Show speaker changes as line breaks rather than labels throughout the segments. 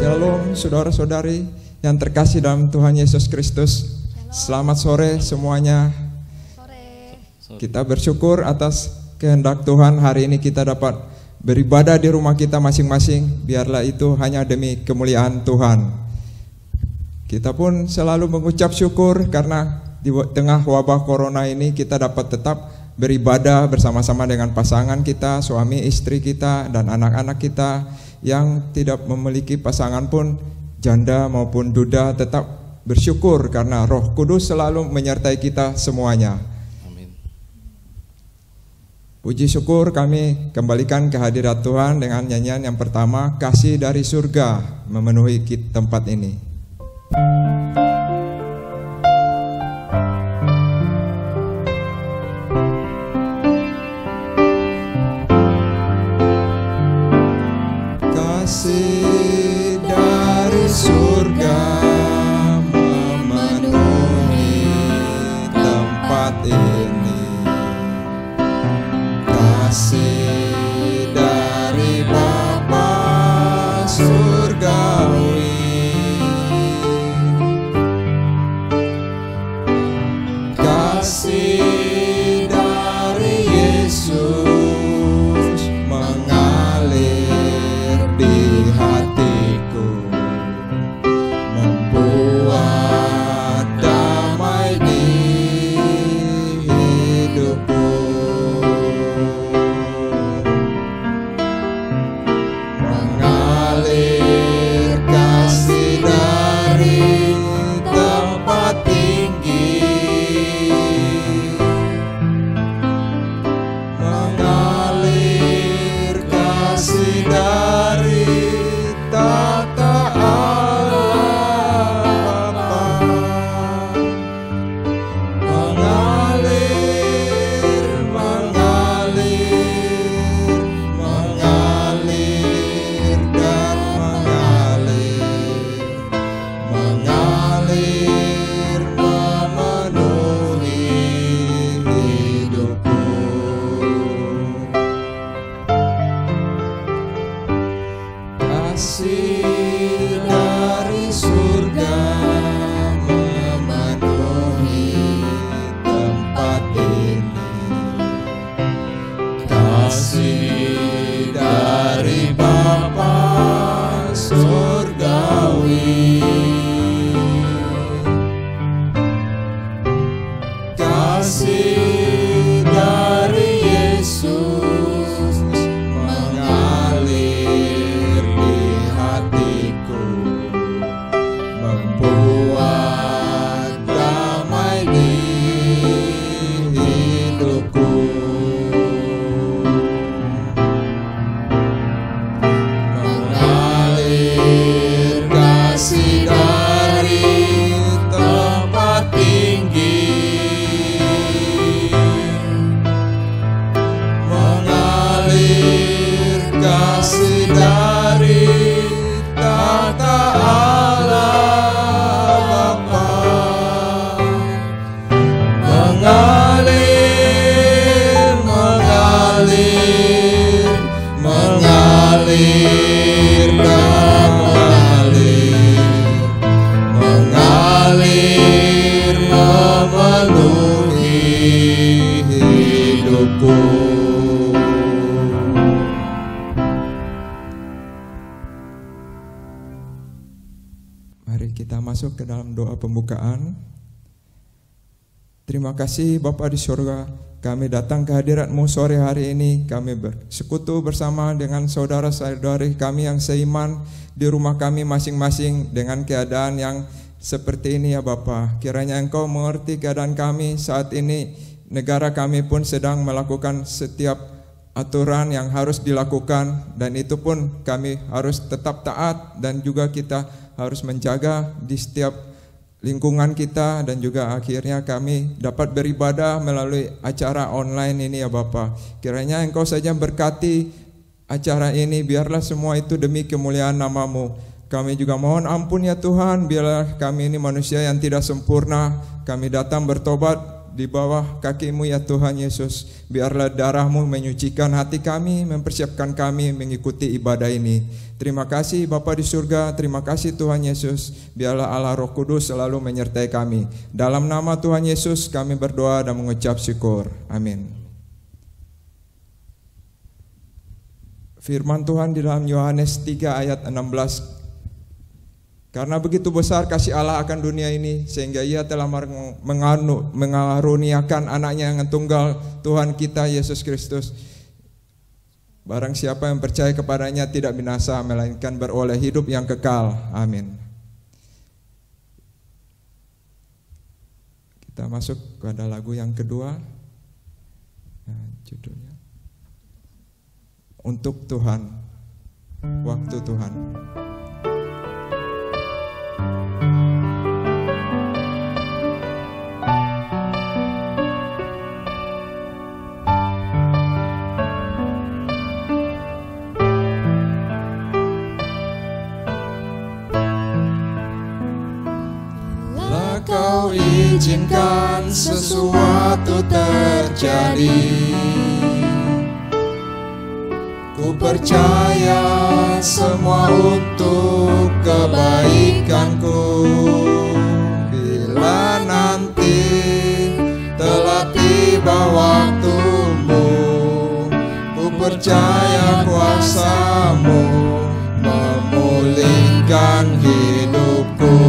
Shalom saudara-saudari yang terkasih dalam Tuhan Yesus Kristus. Selamat sore semuanya. Kita bersyukur atas kehendak Tuhan hari ini kita dapat beribadah di rumah kita masing-masing. Biarlah itu hanya demi kemuliaan Tuhan. Kita pun selalu mengucap syukur karena di tengah wabah corona ini kita dapat tetap beribadah bersama-sama dengan pasangan kita, suami istri kita, dan anak-anak kita. Yang tidak memiliki pasangan pun, janda maupun duda, tetap bersyukur karena Roh Kudus selalu menyertai kita semuanya.
Amin.
Puji syukur kami kembalikan kehadirat Tuhan dengan nyanyian yang pertama, Kasih dari Surga memenuhi tempat ini. Kasih dari surga memenuhi tempat ini. Kasih dari Bapa surgawi. Kasih dari Yesus mengalir di hatiku, membuat damai di hidupku. Mengalir kasih dari tempat tinggi, mengalir kasih dari tata Allah Bapa, mengalir, mengalir, mengalir dan mengalir, mengalir memenuhi hidupku. Kasih dari surga memenuhi tempat ini. Kasih dari Bapa surgawi. Kasih dari Yesus mengalir di hatiku, membuat damai di hidupku. Mengalir kasih dari tempat tinggi, mengalir kasih dari tata Allah Bapa, mengalir, mengalir, mengalir dan mengalir, mengalir memenuhi hidupku. Mari kita masuk ke dalam doa pembukaan. Terima kasih Bapa di surga, kami datang ke hadirat-Mu sore hari ini. Kami bersekutu bersama dengan saudara-saudari kami yang seiman di rumah kami masing-masing dengan keadaan yang seperti ini ya Bapa. Kiranya Engkau mengerti keadaan kami saat ini. Negara kami pun sedang melakukan setiap aturan yang harus dilakukan, dan itu pun kami harus tetap taat, dan juga kita harus menjaga di setiap lingkungan kita, dan juga akhirnya kami dapat beribadah melalui acara online ini ya Bapa. Kiranya Engkau saja berkati acara ini, biarlah semua itu demi kemuliaan nama-Mu. Kami juga mohon ampun ya Tuhan, biarlah kami ini manusia yang tidak sempurna. Kami datang bertobat di bawah kaki-Mu ya Tuhan Yesus. Biarlah darah-Mu menyucikan hati kami, mempersiapkan kami mengikuti ibadah ini. Terima kasih Bapa di surga, terima kasih Tuhan Yesus. Biarlah Allah Roh Kudus selalu menyertai kami. Dalam nama Tuhan Yesus kami berdoa dan mengucap syukur. Amin. Firman Tuhan di dalam Yohanes 3 ayat 16. Karena begitu besar kasih Allah akan dunia ini, sehingga Ia telah mengaruniakan anaknya yang tunggal, Tuhan kita Yesus Kristus. Barang siapa yang percaya kepadanya tidak binasa, melainkan beroleh hidup yang kekal. Amin. Kita masuk pada lagu yang kedua. Nah, judulnya Untuk Tuhan, Waktu Tuhan.
Kau izinkan sesuatu terjadi, ku percaya semua untuk kebaikanku. Bila nanti telah tiba waktumu, ku percaya kuasa-Mu memulihkan hidupku.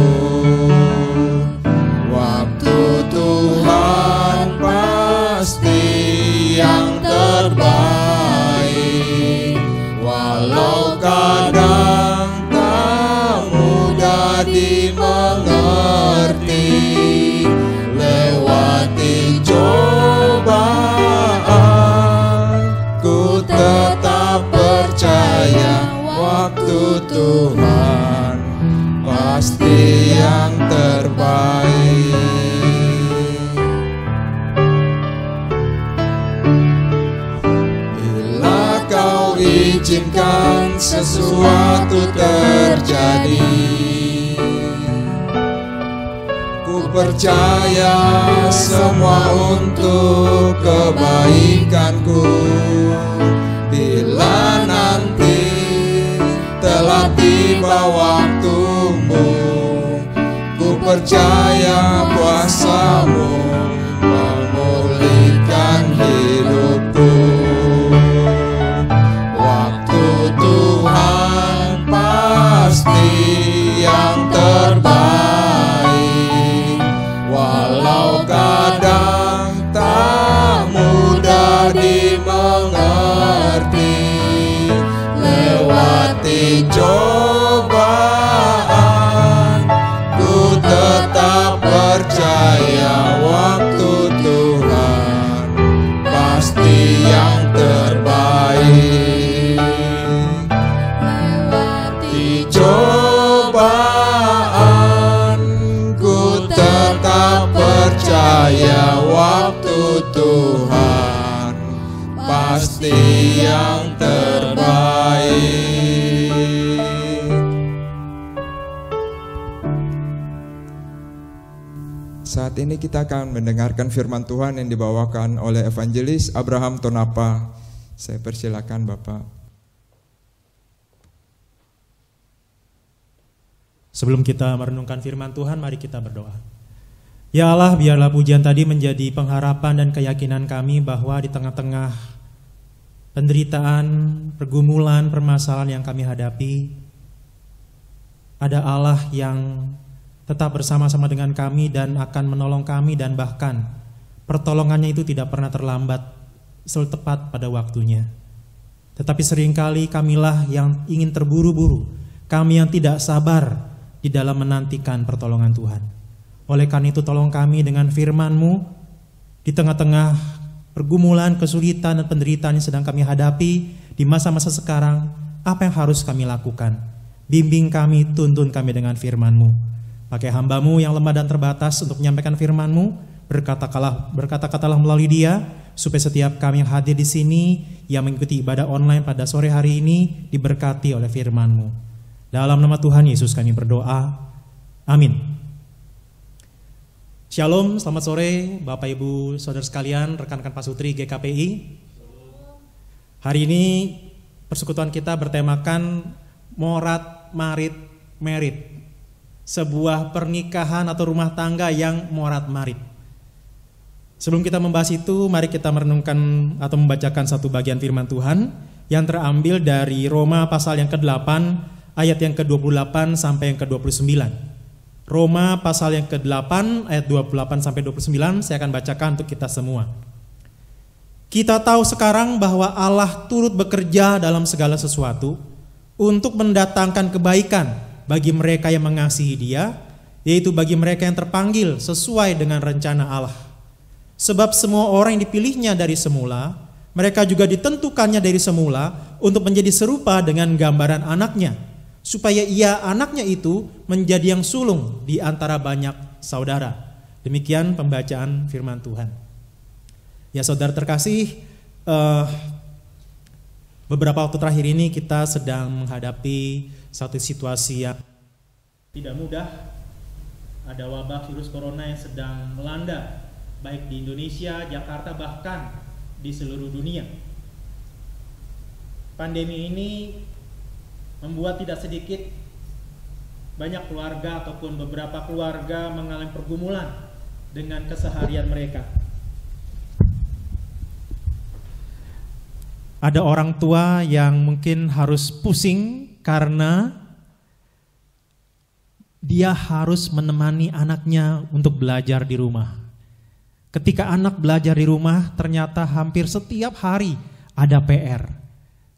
Tuhan pasti yang terbaik, walau kadang tak mudah dimengerti. Lewati cobaan, ku tetap percaya waktu Tuhan pasti yang terbaik. Izinkan sesuatu terjadi, ku percaya semua untuk kebaikanku. Bila nanti telah tiba waktumu, ku percaya kuasa-Mu memulihkan hidupku. Tuhan pasti yang terbaik, walau kadang tak mudah dimengerti. Lewati cobaan, ku tetap percaya waktu Tuhan pasti yang terbaik. Cobaan, ku tetap percaya waktu Tuhan pasti yang terbaik.
Saat ini kita akan mendengarkan firman Tuhan yang dibawakan oleh Evangelis Abraham Tonapa. Saya persilakan Bapak.
Sebelum kita merenungkan firman Tuhan, mari kita berdoa. Ya Allah, biarlah pujian tadi menjadi pengharapan dan keyakinan kami bahwa di tengah-tengah penderitaan, pergumulan, permasalahan yang kami hadapi, ada Allah yang tetap bersama-sama dengan kami dan akan menolong kami, dan bahkan pertolongannya itu tidak pernah terlambat, selalu tepat pada waktunya. Tetapi seringkali kamilah yang ingin terburu-buru, kami yang tidak sabar di dalam menantikan pertolongan Tuhan. Oleh karena itu tolong kami dengan firman-Mu di tengah-tengah pergumulan, kesulitan dan penderitaan yang sedang kami hadapi di masa-masa sekarang. Apa yang harus kami lakukan? Bimbing kami, tuntun kami dengan firman-Mu. Pakai hamba-Mu yang lemah dan terbatas untuk menyampaikan firman-Mu. Berkata-katalah melalui dia, supaya setiap kami yang hadir di sini yang mengikuti ibadah online pada sore hari ini diberkati oleh firman-Mu. Dalam nama Tuhan Yesus kami berdoa. Amin. Shalom, selamat sore Bapak Ibu Saudara sekalian, rekan-rekan Pasutri GKPI. Hari ini persekutuan kita bertemakan morat marit merit, sebuah pernikahan atau rumah tangga yang morat marit. Sebelum kita membahas itu, mari kita merenungkan atau membacakan satu bagian firman Tuhan yang terambil dari Roma pasal yang ke-8 ayat yang ke-28 sampai yang ke-29. Roma pasal yang ke-8 ayat 28 sampai 29 saya akan bacakan untuk kita semua. Kita tahu sekarang bahwa Allah turut bekerja dalam segala sesuatu untuk mendatangkan kebaikan bagi mereka yang mengasihi Dia, yaitu bagi mereka yang terpanggil sesuai dengan rencana Allah. Sebab semua orang yang dipilihnya dari semula, mereka juga ditentukannya dari semula untuk menjadi serupa dengan gambaran anaknya, supaya ia anaknya itu menjadi yang sulung di antara banyak saudara. Demikian pembacaan firman Tuhan. Ya saudara terkasih, beberapa waktu terakhir ini kita sedang menghadapi satu situasi yang tidak mudah. Ada wabah virus corona yang sedang melanda baik di Indonesia, Jakarta, bahkan di seluruh dunia. Pandemi ini membuat tidak sedikit banyak keluarga ataupun beberapa keluarga mengalami pergumulan dengan keseharian mereka. Ada orang tua yang mungkin harus pusing karena dia harus menemani anaknya untuk belajar di rumah. Ketika anak belajar di rumah, ternyata hampir setiap hari ada PR.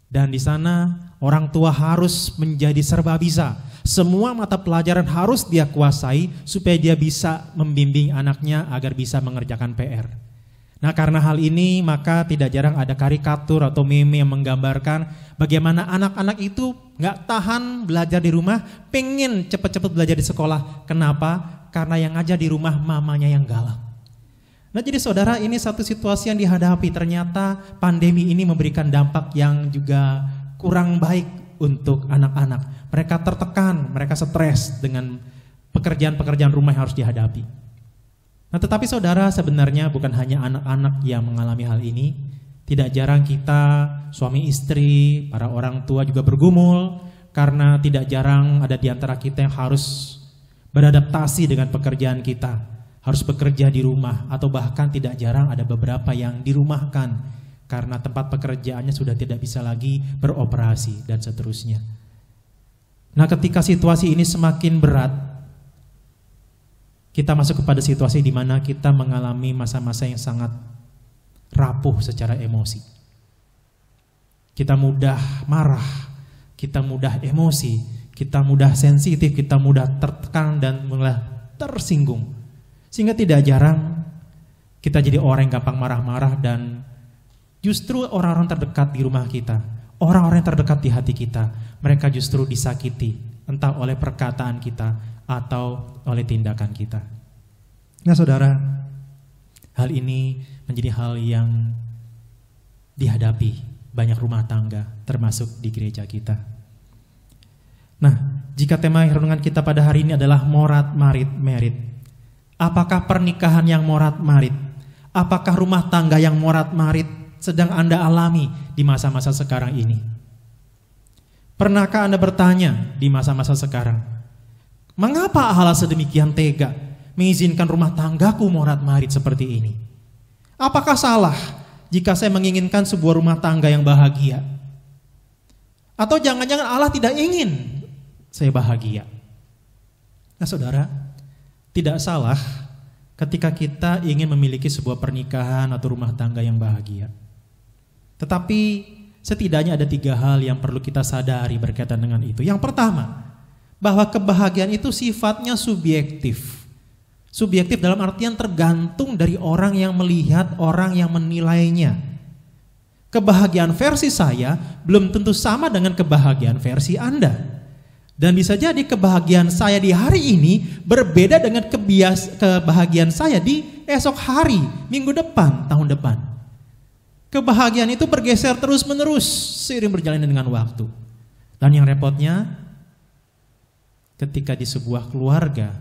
Dan di sana orang tua harus menjadi serba bisa. Semua mata pelajaran harus dia kuasai supaya dia bisa membimbing anaknya agar bisa mengerjakan PR. Nah, karena hal ini maka tidak jarang ada karikatur atau meme yang menggambarkan bagaimana anak-anak itu gak tahan belajar di rumah, pengen cepet-cepet belajar di sekolah. Kenapa? Karena yang ngajar di rumah mamanya yang galak. Nah, jadi saudara, ini satu situasi yang dihadapi. Ternyata pandemi ini memberikan dampak yang juga kurang baik untuk anak-anak. Mereka tertekan, mereka stres dengan pekerjaan-pekerjaan rumah yang harus dihadapi. Nah, tetapi saudara, sebenarnya bukan hanya anak-anak yang mengalami hal ini. Tidak jarang kita, suami istri, para orang tua juga bergumul. Karena tidak jarang ada di antara kita yang harus beradaptasi dengan pekerjaan kita, harus bekerja di rumah, atau bahkan tidak jarang ada beberapa yang dirumahkan karena tempat pekerjaannya sudah tidak bisa lagi beroperasi dan seterusnya. Nah, ketika situasi ini semakin berat, kita masuk kepada situasi di mana kita mengalami masa-masa yang sangat rapuh secara emosi. Kita mudah marah, kita mudah emosi, kita mudah sensitif, kita mudah tertekan dan mudah tersinggung. Sehingga tidak jarang kita jadi orang yang gampang marah-marah, dan justru orang-orang terdekat di rumah kita, orang-orang yang terdekat di hati kita, mereka justru disakiti, entah oleh perkataan kita atau oleh tindakan kita. Nah saudara, hal ini menjadi hal yang dihadapi banyak rumah tangga, termasuk di gereja kita. Nah, jika tema renungan kita pada hari ini adalah morat marit merit, apakah pernikahan yang morat marit? Apakah rumah tangga yang morat marit sedang Anda alami di masa-masa sekarang ini? Pernahkah Anda bertanya di masa-masa sekarang, mengapa Allah sedemikian tega mengizinkan rumah tanggaku morat marit seperti ini? Apakah salah jika saya menginginkan sebuah rumah tangga yang bahagia? Atau jangan-jangan Allah tidak ingin saya bahagia? Nah saudara, tidak salah ketika kita ingin memiliki sebuah pernikahan atau rumah tangga yang bahagia. Tetapi setidaknya ada 3 hal yang perlu kita sadari berkaitan dengan itu. Yang pertama, bahwa kebahagiaan itu sifatnya subjektif. Subjektif dalam artian tergantung dari orang yang melihat, orang yang menilainya. Kebahagiaan versi saya belum tentu sama dengan kebahagiaan versi Anda. Dan bisa jadi kebahagiaan saya di hari ini berbeda dengan kebahagiaan saya di esok hari, minggu depan, tahun depan. Kebahagiaan itu bergeser terus-menerus seiring berjalannya dengan waktu. Dan yang repotnya, ketika di sebuah keluarga,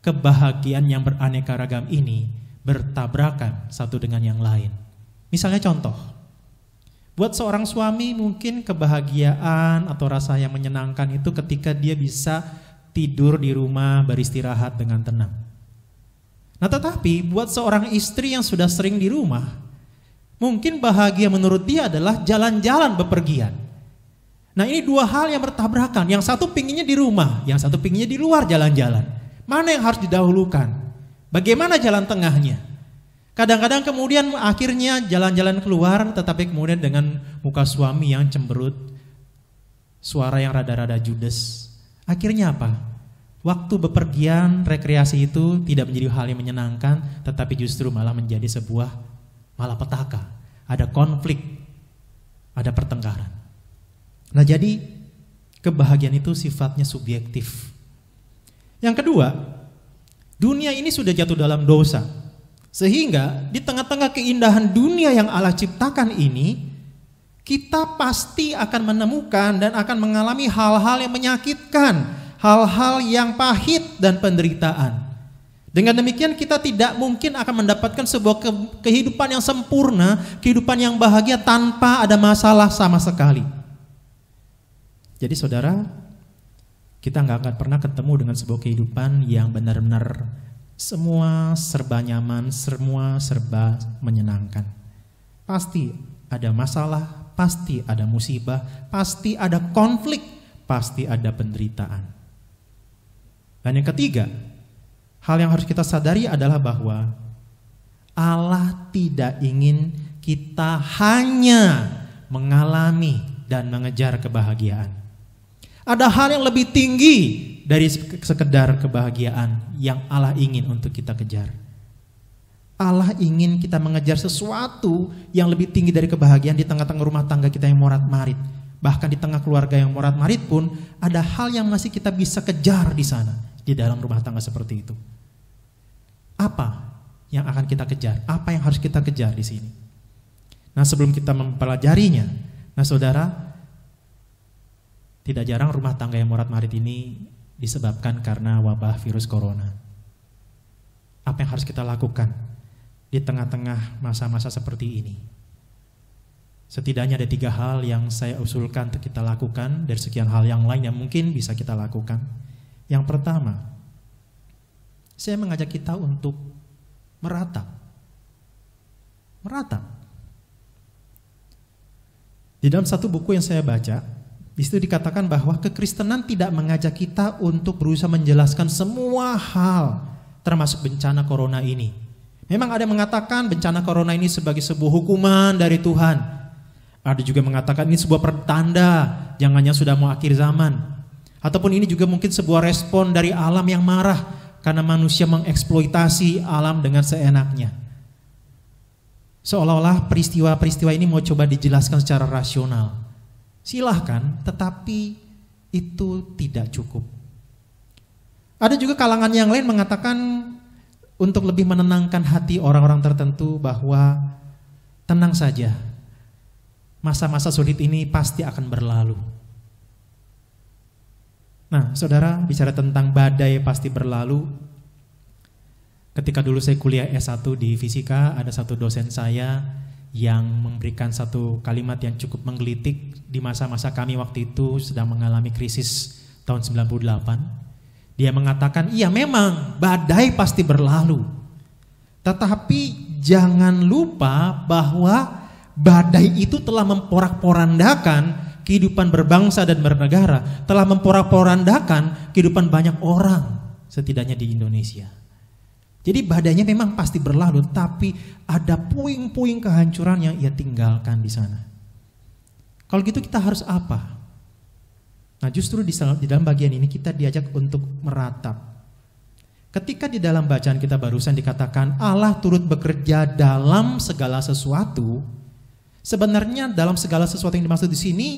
kebahagiaan yang beraneka ragam ini bertabrakan satu dengan yang lain. Misalnya contoh, buat seorang suami mungkin kebahagiaan atau rasa yang menyenangkan itu ketika dia bisa tidur di rumah beristirahat dengan tenang. Nah tetapi buat seorang istri yang sudah sering di rumah, mungkin bahagia menurut dia adalah jalan-jalan bepergian. Nah ini dua hal yang bertabrakan, yang satu pinginnya di rumah, yang satu pinginnya di luar jalan-jalan. Mana yang harus didahulukan? Bagaimana jalan tengahnya? Kadang-kadang kemudian akhirnya jalan-jalan keluar, tetapi kemudian dengan muka suami yang cemberut, suara yang rada-rada judes. Akhirnya apa? Waktu bepergian, rekreasi itu tidak menjadi hal yang menyenangkan, tetapi justru malah menjadi sebuah malapetaka. Ada konflik, ada pertengkaran. Nah jadi kebahagiaan itu sifatnya subjektif. Yang kedua, dunia ini sudah jatuh dalam dosa. Sehingga di tengah-tengah keindahan dunia yang Allah ciptakan ini, kita pasti akan menemukan dan akan mengalami hal-hal yang menyakitkan, hal-hal yang pahit dan penderitaan. Dengan demikian kita tidak mungkin akan mendapatkan sebuah kehidupan yang sempurna, kehidupan yang bahagia tanpa ada masalah sama sekali. Jadi saudara, kita nggak akan pernah ketemu dengan sebuah kehidupan yang benar-benar semua serba nyaman, semua serba menyenangkan. Pasti ada masalah, pasti ada musibah, pasti ada konflik, pasti ada penderitaan. Dan yang ketiga, hal yang harus kita sadari adalah bahwa Allah tidak ingin kita hanya mengalami dan mengejar kebahagiaan. Ada hal yang lebih tinggi dari sekedar kebahagiaan yang Allah ingin untuk kita kejar. Allah ingin kita mengejar sesuatu yang lebih tinggi dari kebahagiaan di tengah-tengah rumah tangga kita yang morat-marit. Bahkan di tengah keluarga yang morat-marit pun ada hal yang masih kita bisa kejar di sana, di dalam rumah tangga seperti itu. Apa yang akan kita kejar? Apa yang harus kita kejar di sini? Nah sebelum kita mempelajarinya, nah saudara, tidak jarang rumah tangga yang morat-marit ini disebabkan karena wabah virus corona. Apa yang harus kita lakukan di tengah-tengah masa-masa seperti ini? Setidaknya ada 3 hal yang saya usulkan untuk kita lakukan dari sekian hal yang lain yang mungkin bisa kita lakukan. Yang pertama, saya mengajak kita untuk meratap. Meratap. Di dalam satu buku yang saya baca, di situ dikatakan bahwa kekristenan tidak mengajak kita untuk berusaha menjelaskan semua hal, termasuk bencana corona ini. Memang ada yang mengatakan bencana corona ini sebagai sebuah hukuman dari Tuhan. Ada juga mengatakan ini sebuah pertanda, jangannya sudah mau akhir zaman. Ataupun ini juga mungkin sebuah respon dari alam yang marah karena manusia mengeksploitasi alam dengan seenaknya. Seolah-olah peristiwa-peristiwa ini mau coba dijelaskan secara rasional. Silahkan, tetapi itu tidak cukup. Ada juga kalangan yang lain mengatakan untuk lebih menenangkan hati orang-orang tertentu bahwa tenang saja, masa-masa sulit ini pasti akan berlalu. Nah, saudara, bicara tentang badai pasti berlalu. Ketika dulu saya kuliah S1 di fisika, ada satu dosen saya yang memberikan satu kalimat yang cukup menggelitik di masa-masa kami waktu itu sedang mengalami krisis tahun 98. Dia mengatakan, iya memang badai pasti berlalu. Tetapi jangan lupa bahwa badai itu telah memporak-porandakan kehidupan berbangsa dan bernegara, telah memporak-porandakan kehidupan banyak orang setidaknya di Indonesia. Jadi badainya memang pasti berlalu, tapi ada puing-puing kehancuran yang ia tinggalkan di sana. Kalau gitu kita harus apa? Nah justru di dalam bagian ini kita diajak untuk meratap. Ketika di dalam bacaan kita barusan dikatakan Allah turut bekerja dalam segala sesuatu, sebenarnya dalam segala sesuatu yang dimaksud di sini,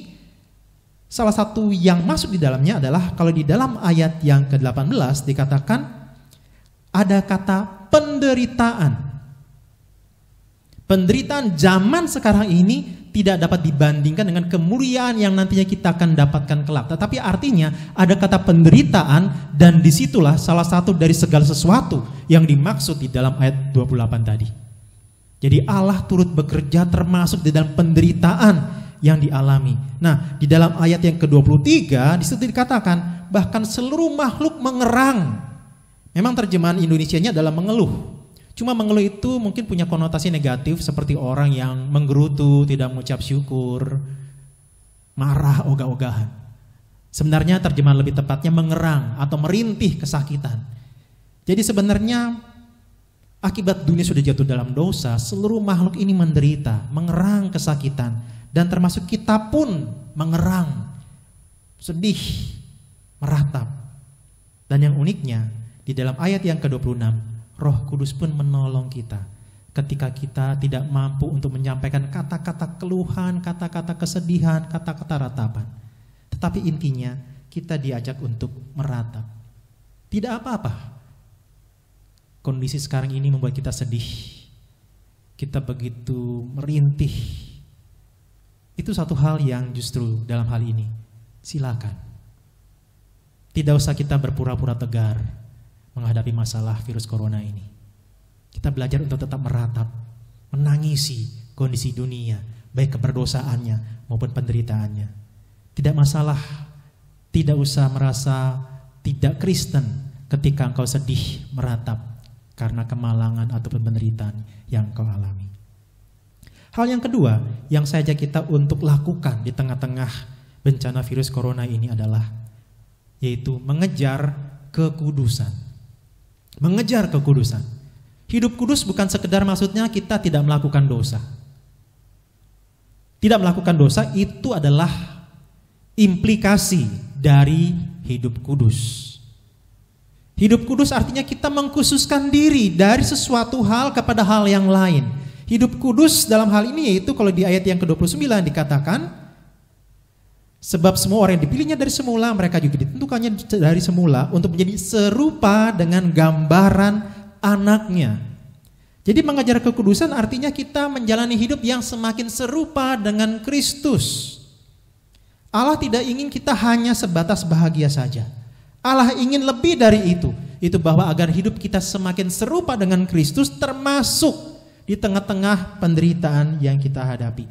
salah satu yang masuk di dalamnya adalah kalau di dalam ayat yang ke-18 dikatakan ada kata penderitaan. Penderitaan zaman sekarang ini tidak dapat dibandingkan dengan kemuliaan yang nantinya kita akan dapatkan kelak. Tetapi artinya ada kata penderitaan, dan disitulah salah satu dari segala sesuatu yang dimaksud di dalam ayat 28 tadi. Jadi Allah turut bekerja termasuk di dalam penderitaan yang dialami. Nah, di dalam ayat yang ke-23 disitu dikatakan bahkan seluruh makhluk mengerang. Memang terjemahan Indonesianya adalah mengeluh. Cuma mengeluh itu mungkin punya konotasi negatif seperti orang yang menggerutu, tidak mengucap syukur, marah, ogah-ogahan. Sebenarnya terjemahan lebih tepatnya mengerang atau merintih kesakitan. Jadi sebenarnya akibat dunia sudah jatuh dalam dosa, seluruh makhluk ini menderita, mengerang kesakitan, dan termasuk kita pun mengerang, sedih, meratap. Dan yang uniknya di dalam ayat yang ke-26, Roh Kudus pun menolong kita ketika kita tidak mampu untuk menyampaikan kata-kata keluhan, kata-kata kesedihan, kata-kata ratapan. Tetapi intinya kita diajak untuk meratap. Tidak apa-apa. Kondisi sekarang ini membuat kita sedih. Kita begitu merintih. Itu satu hal yang justru dalam hal ini silakan. Tidak usah kita berpura-pura tegar menghadapi masalah virus corona ini. Kita belajar untuk tetap meratap, menangisi kondisi dunia, baik keberdosaannya maupun penderitaannya. Tidak masalah, tidak usah merasa tidak Kristen ketika engkau sedih meratap karena kemalangan ataupun penderitaan yang engkau alami. Hal yang kedua yang saya ajak kita untuk lakukan di tengah-tengah bencana virus corona ini adalah yaitu mengejar kekudusan. Mengejar kekudusan. Hidup kudus bukan sekedar maksudnya kita tidak melakukan dosa. Tidak melakukan dosa itu adalah implikasi dari hidup kudus. Hidup kudus artinya kita mengkhususkan diri dari sesuatu hal kepada hal yang lain. Hidup kudus dalam hal ini yaitu kalau di ayat yang ke-29 dikatakan, sebab semua orang yang dipilihnya dari semula, mereka juga ditentukannya dari semula untuk menjadi serupa dengan gambaran anaknya. Jadi mengejar kekudusan artinya kita menjalani hidup yang semakin serupa dengan Kristus. Allah tidak ingin kita hanya sebatas bahagia saja. Allah ingin lebih dari itu. Itu bahwa agar hidup kita semakin serupa dengan Kristus termasuk di tengah-tengah penderitaan yang kita hadapi.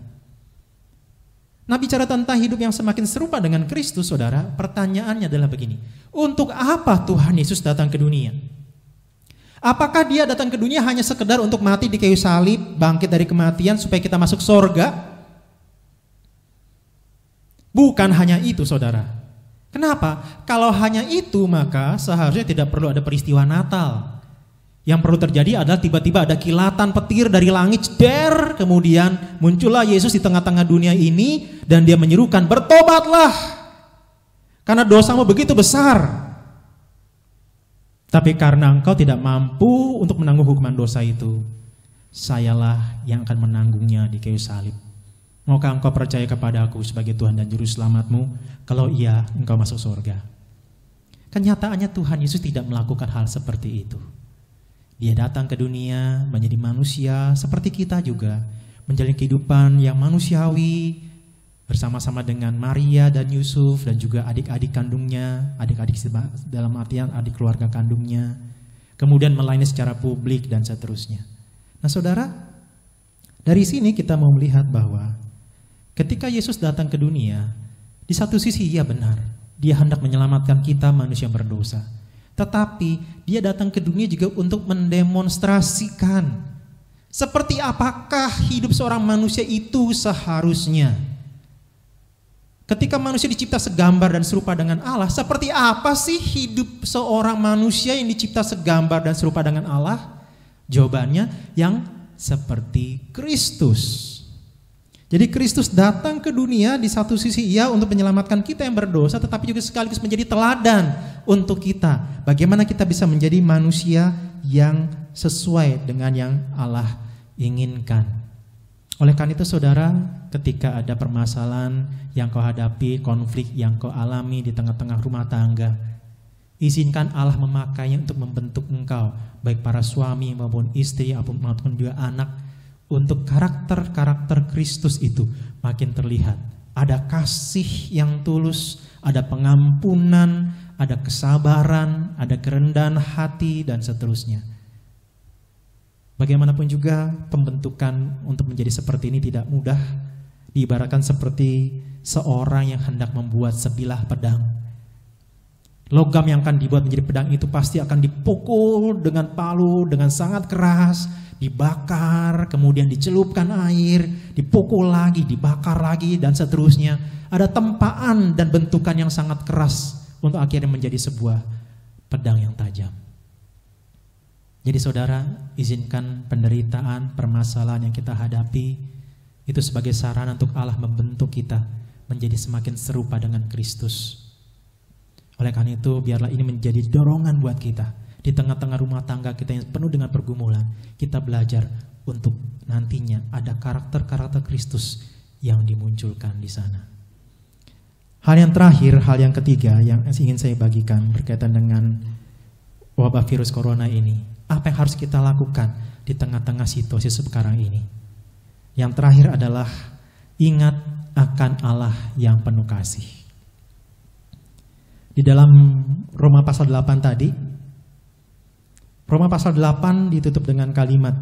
Nah, bicara tentang hidup yang semakin serupa dengan Kristus, saudara, pertanyaannya adalah begini. Untuk apa Tuhan Yesus datang ke dunia? Apakah dia datang ke dunia hanya sekedar untuk mati di kayu salib, bangkit dari kematian supaya kita masuk surga? Bukan hanya itu, saudara. Kenapa? Kalau hanya itu, maka seharusnya tidak perlu ada peristiwa Natal. Yang perlu terjadi adalah tiba-tiba ada kilatan petir dari langit, der, kemudian muncullah Yesus di tengah-tengah dunia ini dan dia menyerukan, bertobatlah karena dosamu begitu besar. Tapi karena engkau tidak mampu untuk menanggung hukuman dosa itu, sayalah yang akan menanggungnya di kayu salib. Maukah engkau percaya kepada aku sebagai Tuhan dan Juru Selamatmu? Kalau iya, engkau masuk surga. Kenyataannya Tuhan Yesus tidak melakukan hal seperti itu. Dia datang ke dunia menjadi manusia seperti kita juga, menjalani kehidupan yang manusiawi bersama-sama dengan Maria dan Yusuf dan juga adik-adik kandungnya, adik-adik dalam artian adik keluarga kandungnya, kemudian melayani secara publik dan seterusnya. Nah, saudara, dari sini kita mau melihat bahwa ketika Yesus datang ke dunia, di satu sisi ia benar, dia hendak menyelamatkan kita manusia berdosa. Tetapi dia datang ke dunia juga untuk mendemonstrasikan seperti apakah hidup seorang manusia itu seharusnya. Ketika manusia dicipta segambar dan serupa dengan Allah, seperti apa sih hidup seorang manusia yang dicipta segambar dan serupa dengan Allah? Jawabannya yang seperti Kristus. Jadi Kristus datang ke dunia di satu sisi ia untuk menyelamatkan kita yang berdosa, tetapi juga sekaligus menjadi teladan untuk kita. Bagaimana kita bisa menjadi manusia yang sesuai dengan yang Allah inginkan. Oleh karena itu saudara, ketika ada permasalahan yang kau hadapi, konflik yang kau alami di tengah-tengah rumah tangga, izinkan Allah memakainya untuk membentuk engkau, baik para suami maupun istri maupun juga anak, untuk karakter-karakter Kristus itu makin terlihat. Ada kasih yang tulus, ada pengampunan, ada kesabaran, ada kerendahan hati, dan seterusnya. Bagaimanapun juga pembentukan untuk menjadi seperti ini tidak mudah. Diibaratkan seperti seorang yang hendak membuat sebilah pedang. Logam yang akan dibuat menjadi pedang itu pasti akan dipukul dengan palu dengan sangat keras, dibakar, kemudian dicelupkan air, dipukul lagi, dibakar lagi, dan seterusnya. Ada tempaan dan bentukan yang sangat keras untuk akhirnya menjadi sebuah pedang yang tajam. Jadi saudara, izinkan penderitaan, permasalahan yang kita hadapi itu sebagai sarana untuk Allah membentuk kita menjadi semakin serupa dengan Kristus. Oleh karena itu, biarlah ini menjadi dorongan buat kita. Di tengah-tengah rumah tangga kita yang penuh dengan pergumulan, kita belajar untuk nantinya ada karakter-karakter Kristus yang dimunculkan di sana. Hal yang terakhir, hal yang ketiga yang ingin saya bagikan berkaitan dengan wabah virus corona ini. Apa yang harus kita lakukan di tengah-tengah situasi sekarang ini? Yang terakhir adalah ingat akan Allah yang penuh kasih. Di dalam Roma pasal 8 tadi, Roma pasal 8 ditutup dengan kalimat,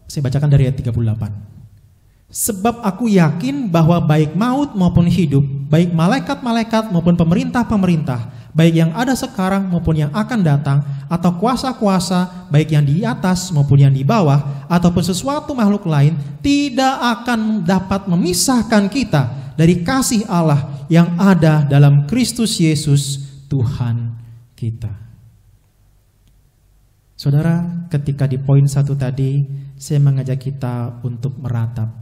saya bacakan dari ayat 38. Sebab aku yakin bahwa baik maut maupun hidup, baik malaikat-malaikat maupun pemerintah-pemerintah, baik yang ada sekarang maupun yang akan datang, atau kuasa-kuasa, baik yang di atas maupun yang di bawah, ataupun sesuatu makhluk lain, tidak akan dapat memisahkan kita dari kasih Allah yang ada dalam Kristus Yesus Tuhan kita. Saudara, ketika di poin 1 tadi, saya mengajak kita untuk meratap.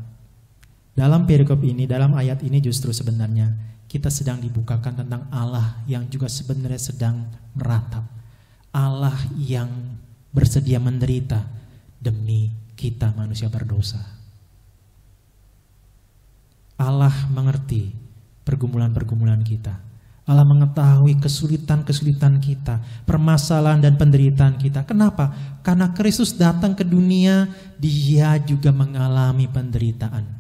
Dalam perikop ini, dalam ayat ini justru sebenarnya kita sedang dibukakan tentang Allah yang juga sebenarnya sedang meratap. Allah yang bersedia menderita demi kita manusia berdosa. Allah mengerti pergumulan-pergumulan kita. Allah mengetahui kesulitan-kesulitan kita, permasalahan dan penderitaan kita. Kenapa? Karena Kristus datang ke dunia, Dia juga mengalami penderitaan.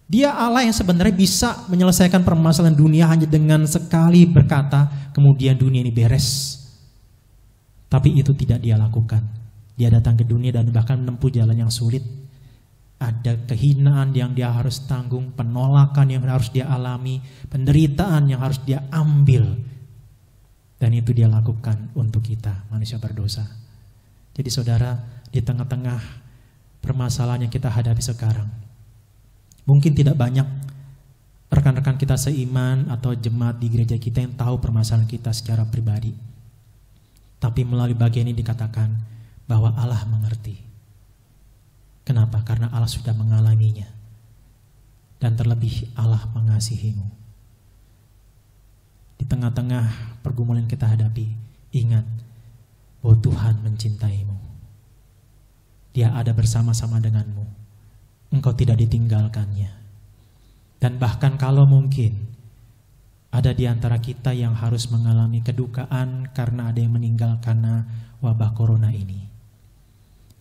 Dia Allah yang sebenarnya bisa menyelesaikan permasalahan dunia hanya dengan sekali berkata, kemudian dunia ini beres. Tapi itu tidak Dia lakukan. Dia datang ke dunia dan bahkan menempuh jalan yang sulit. Ada kehinaan yang Dia harus tanggung, penolakan yang harus Dia alami, penderitaan yang harus Dia ambil. Dan itu Dia lakukan untuk kita, manusia berdosa. Jadi saudara, di tengah-tengah permasalahan yang kita hadapi sekarang, mungkin tidak banyak rekan-rekan kita seiman atau jemaat di gereja kita yang tahu permasalahan kita secara pribadi. Tapi melalui bagian ini dikatakan bahwa Allah mengerti. Kenapa? Karena Allah sudah mengalaminya. Dan terlebih Allah mengasihimu. Di tengah-tengah pergumulan yang kita hadapi, ingat bahwa Tuhan mencintaimu. Dia ada bersama-sama denganmu. Engkau tidak ditinggalkannya. Dan bahkan kalau mungkin ada di antara kita yang harus mengalami kedukaan karena ada yang meninggal karena wabah corona ini.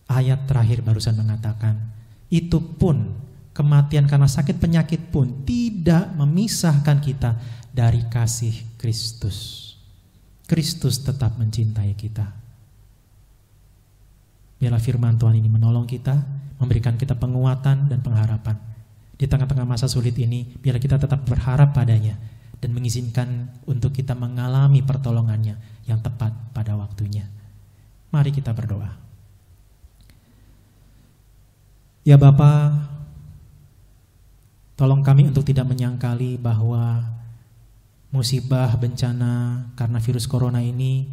Ayat terakhir barusan mengatakan, itu pun kematian karena sakit penyakit pun tidak memisahkan kita dari kasih Kristus. Kristus tetap mencintai kita. Biarlah firman Tuhan ini menolong kita, memberikan kita penguatan dan pengharapan. Di tengah-tengah masa sulit ini, biarlah kita tetap berharap padanya dan mengizinkan untuk kita mengalami pertolongannya yang tepat pada waktunya. Mari kita berdoa. Ya Bapa, tolong kami untuk tidak menyangkali bahwa musibah bencana karena virus corona ini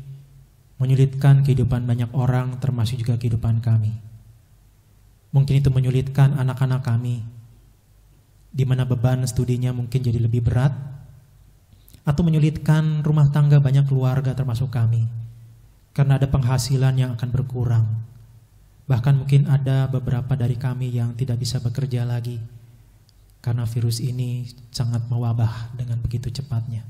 menyulitkan kehidupan banyak orang, termasuk juga kehidupan kami. Mungkin itu menyulitkan anak-anak kami, di mana beban studinya mungkin jadi lebih berat, atau menyulitkan rumah tangga banyak keluarga termasuk kami, karena ada penghasilan yang akan berkurang. Bahkan mungkin ada beberapa dari kami yang tidak bisa bekerja lagi, karena virus ini sangat mewabah dengan begitu cepatnya.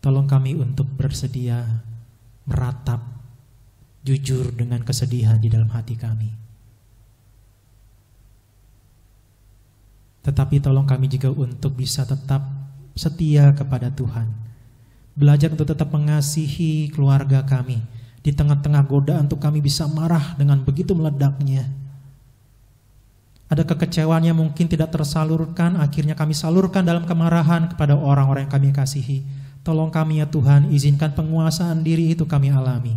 Tolong kami untuk bersedia meratap jujur dengan kesedihan di dalam hati kami. Tetapi tolong kami juga untuk bisa tetap setia kepada Tuhan. Belajar untuk tetap mengasihi keluarga kami. Di tengah-tengah godaan untuk kami bisa marah dengan begitu meledaknya. Ada kekecewaan yang mungkin tidak tersalurkan, akhirnya kami salurkan dalam kemarahan kepada orang-orang yang kami kasihi. Tolong kami ya Tuhan, izinkan penguasaan diri itu kami alami.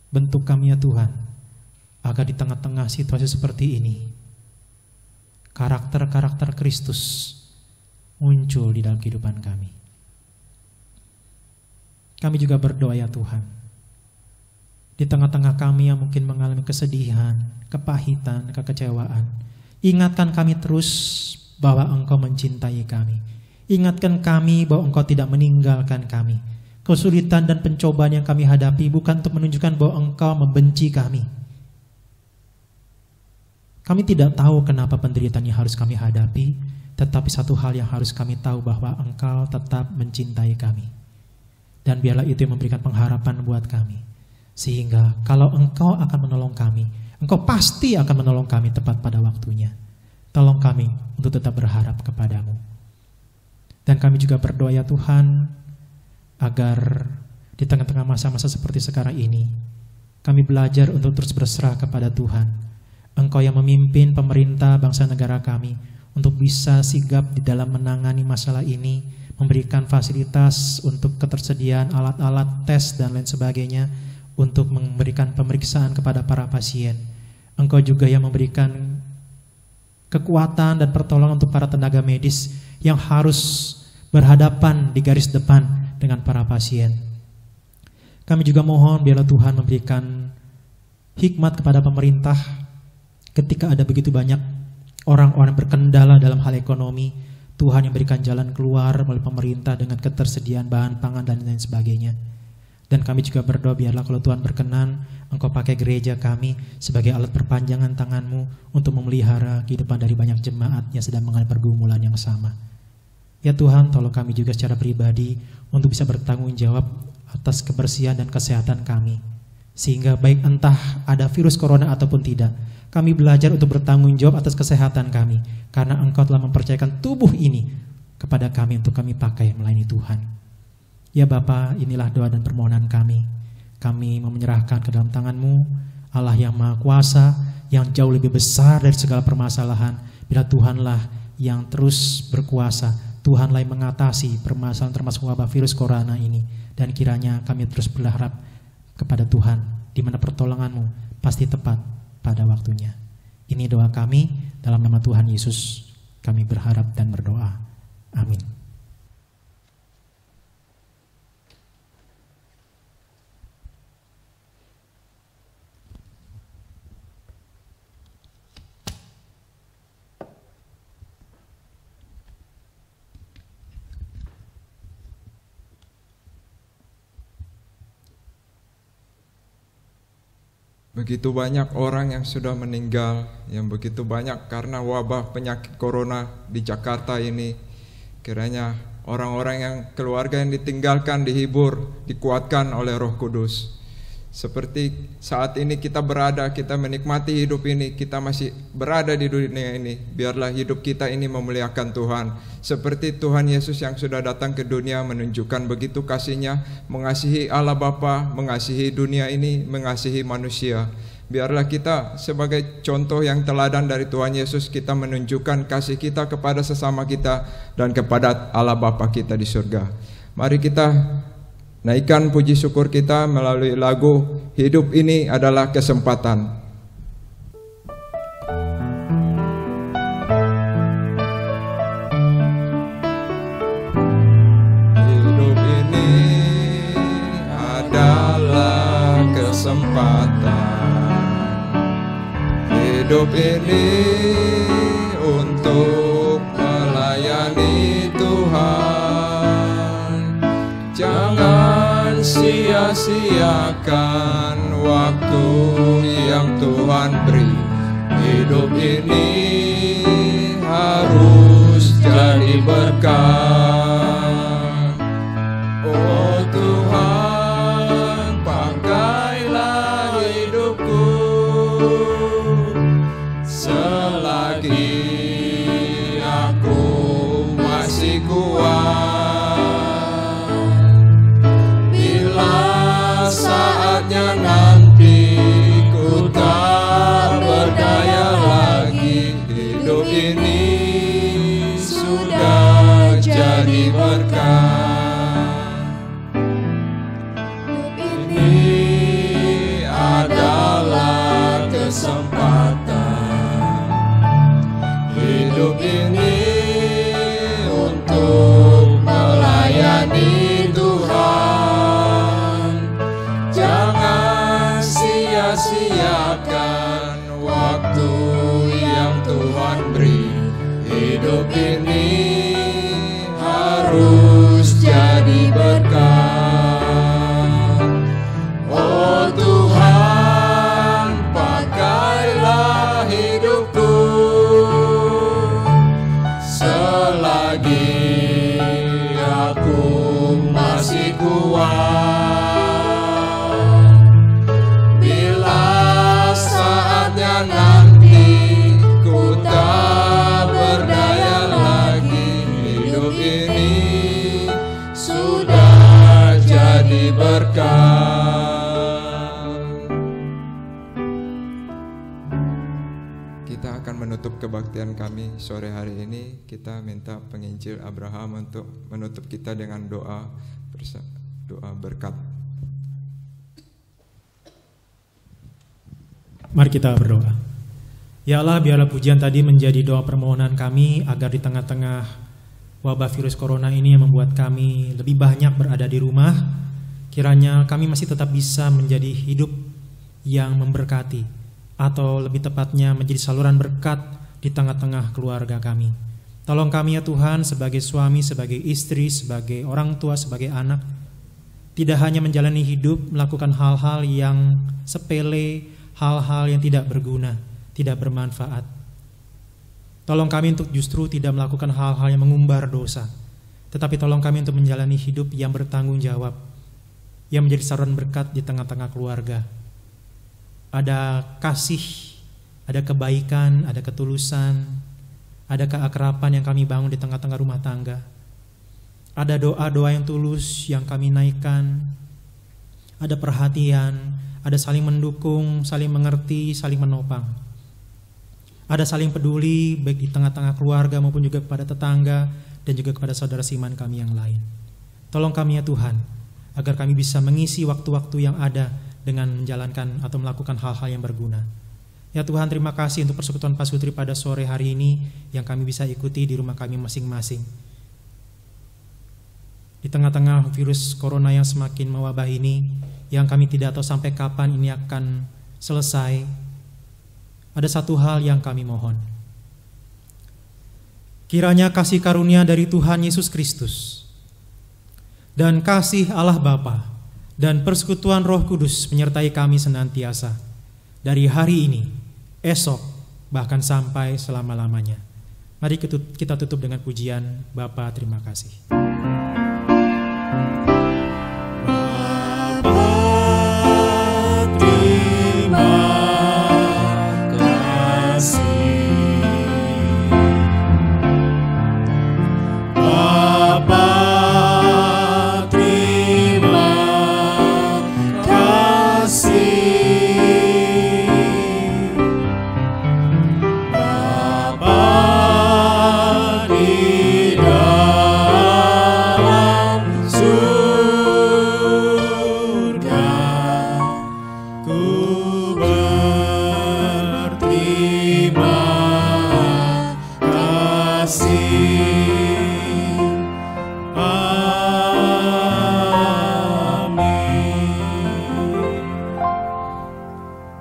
Bentuk kami ya Tuhan, agar di tengah-tengah situasi seperti ini, karakter-karakter Kristus muncul di dalam kehidupan kami. Kami juga berdoa ya Tuhan, di tengah-tengah kami yang mungkin mengalami kesedihan, kepahitan, kekecewaan, ingatkan kami terus bahwa Engkau mencintai kami. Ingatkan kami bahwa Engkau tidak meninggalkan kami. Kesulitan dan pencobaan yang kami hadapi bukan untuk menunjukkan bahwa Engkau membenci kami. Kami tidak tahu kenapa penderitaan yang harus kami hadapi, tetapi satu hal yang harus kami tahu bahwa Engkau tetap mencintai kami. Dan biarlah itu yang memberikan pengharapan buat kami. Sehingga kalau Engkau akan menolong kami, Engkau pasti akan menolong kami tepat pada waktunya. Tolong kami untuk tetap berharap kepadamu. Dan kami juga berdoa ya Tuhan, agar di tengah-tengah masa-masa seperti sekarang ini, kami belajar untuk terus berserah kepada Tuhan. Engkau yang memimpin pemerintah bangsa negara kami untuk bisa sigap di dalam menangani masalah ini, memberikan fasilitas untuk ketersediaan alat-alat tes dan lain sebagainya, untuk memberikan pemeriksaan kepada para pasien. Engkau juga yang memberikan kekuatan dan pertolongan untuk para tenaga medis yang harus berhadapan di garis depan dengan para pasien. Kami juga mohon biarlah Tuhan memberikan hikmat kepada pemerintah ketika ada begitu banyak orang-orang berkendala dalam hal ekonomi. Tuhan yang berikan jalan keluar melalui pemerintah dengan ketersediaan bahan pangan dan lain sebagainya. Dan kami juga berdoa biarlah kalau Tuhan berkenan, Engkau pakai gereja kami sebagai alat perpanjangan tangan-Mu untuk memelihara kehidupan dari banyak jemaat yang sedang mengalami pergumulan yang sama. Ya Tuhan, tolong kami juga secara pribadi untuk bisa bertanggung jawab atas kebersihan dan kesehatan kami. Sehingga baik entah ada virus corona ataupun tidak, kami belajar untuk bertanggung jawab atas kesehatan kami. Karena Engkau telah mempercayakan tubuh ini kepada kami untuk kami pakai melayani Tuhan. Ya Bapa, inilah doa dan permohonan kami. Kami menyerahkan ke dalam tangan-Mu, Allah yang Maha Kuasa, yang jauh lebih besar dari segala permasalahan. Bila Tuhanlah yang terus berkuasa, Tuhanlah yang mengatasi permasalahan termasuk wabah virus corona ini. Dan kiranya kami terus berharap kepada Tuhan, di mana pertolongan-Mu pasti tepat pada waktunya. Ini doa kami, dalam nama Tuhan Yesus kami berharap dan berdoa. Amin.
Begitu banyak orang yang sudah meninggal, yang begitu banyak karena wabah penyakit corona di Jakarta ini. Kiranya orang-orang yang keluarga yang ditinggalkan dihibur, dikuatkan oleh Roh Kudus. Seperti saat ini kita berada, kita menikmati hidup ini, kita masih berada di dunia ini. Biarlah hidup kita ini memuliakan Tuhan. Seperti Tuhan Yesus yang sudah datang ke dunia menunjukkan begitu kasih-Nya, mengasihi Allah Bapa, mengasihi dunia ini, mengasihi manusia. Biarlah kita sebagai contoh yang teladan dari Tuhan Yesus, kita menunjukkan kasih kita kepada sesama kita dan kepada Allah Bapa kita di surga. Mari kita naikkan puji syukur kita melalui lagu Hidup Ini Adalah Kesempatan. Hidup ini adalah kesempatan. Hidup ini untuk melayani Tuhan. Jangan sia-siakan waktu yang Tuhan beri. Hidup ini harus jadi berkat. Oh Tuhan,
jadi berkat. Ini adalah kesempatan hidup ini untuk melayani Tuhan. Jangan sia-siakan waktu yang Tuhan beri. Hidup ini harus jadi berkat. Oh Tuhan, pakailah hidupku selagi aku masih kuat. Bila saatnya nanti ku tak berdaya lagi, hidup ini sudah jadi berkat.
Kita akan menutup kebaktian kami sore hari ini. Kita minta penginjil Abraham untuk menutup kita dengan doa berkat.
Mari kita berdoa. Ya Allah, biarlah pujian tadi menjadi doa permohonan kami agar di tengah-tengah wabah virus corona ini yang membuat kami lebih banyak berada di rumah, kiranya kami masih tetap bisa menjadi hidup yang memberkati, atau lebih tepatnya menjadi saluran berkat di tengah-tengah keluarga kami. Tolong kami ya Tuhan, sebagai suami, sebagai istri, sebagai orang tua, sebagai anak, tidak hanya menjalani hidup melakukan hal-hal yang sepele, hal-hal yang tidak berguna, tidak bermanfaat. Tolong kami untuk justru tidak melakukan hal-hal yang mengumbar dosa, tetapi tolong kami untuk menjalani hidup yang bertanggung jawab, yang menjadi saluran berkat di tengah-tengah keluarga. Ada kasih, ada kebaikan, ada ketulusan, ada keakraban yang kami bangun di tengah-tengah rumah tangga. Ada doa-doa yang tulus yang kami naikkan, ada perhatian, ada saling mendukung, saling mengerti, saling menopang. Ada saling peduli baik di tengah-tengah keluarga maupun juga kepada tetangga dan juga kepada saudara seiman kami yang lain. Tolong kami ya Tuhan, agar kami bisa mengisi waktu-waktu yang ada dengan menjalankan atau melakukan hal-hal yang berguna. Ya Tuhan, terima kasih untuk persekutuan Pasutri pada sore hari ini yang kami bisa ikuti di rumah kami masing-masing. Di tengah-tengah virus corona yang semakin mewabah ini, yang kami tidak tahu sampai kapan ini akan selesai, ada satu hal yang kami mohon. Kiranya kasih karunia dari Tuhan Yesus Kristus dan kasih Allah Bapa dan persekutuan Roh Kudus menyertai kami senantiasa dari hari ini, esok, bahkan sampai selama-lamanya. Mari kita tutup dengan pujian. Bapa, terima kasih.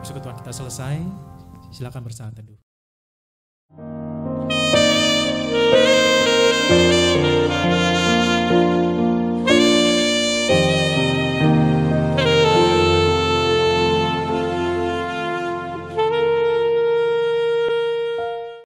Persekutuan kita selesai, silakan bersaat teduh.